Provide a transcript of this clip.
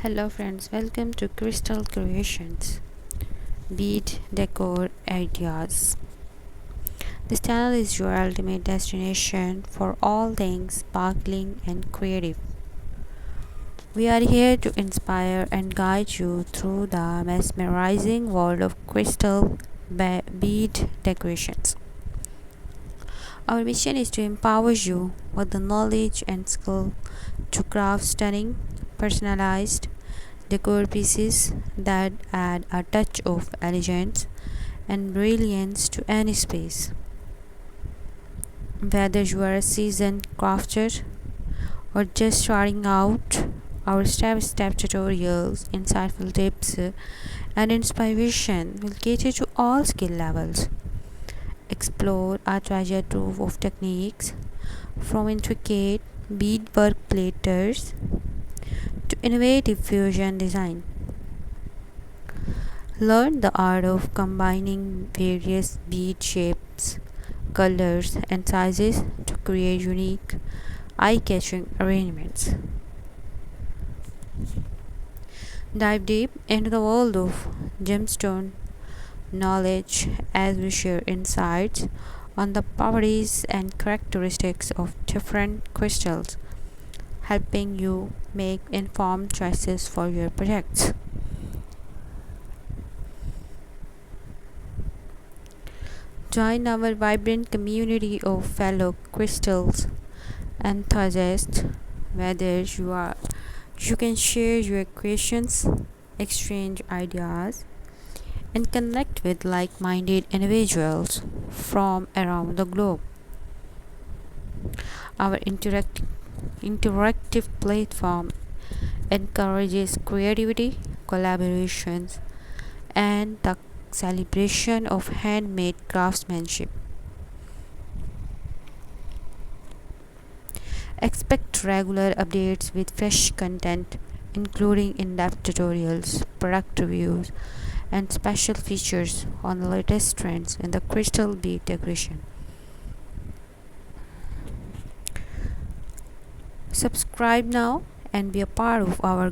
Hello friends, welcome to Crystal Creations, Bead Decor Ideas. This channel is your ultimate destination for all things sparkling and creative. We are here to inspire and guide you through the mesmerizing world of crystal bead decorations. Our mission is to empower you with the knowledge and skill to craft stunning, personalized decor pieces that add a touch of elegance and brilliance to any space. Whether you are a seasoned crafter or just starting out, our step-by-step tutorials, insightful tips, and inspiration will cater to all skill levels. Explore our treasure trove of techniques from intricate beadwork platters to innovative fusion design. Learn the art of combining various bead shapes, colors, and sizes to create unique, eye-catching arrangements. Dive deep into the world of gemstone knowledge as we share insights on the properties and characteristics of different crystals, helping you make informed choices for your projects. Join our vibrant community of fellow crystals enthusiasts. Whether you can share your creations, exchange ideas, and connect with like-minded individuals from around the globe. Our interactive platform encourages creativity, collaborations, and the celebration of handmade craftsmanship. Expect regular updates with fresh content, including in-depth tutorials, product reviews, and special features on the latest trends in the crystal bead decoration. Subscribe now and be a part of our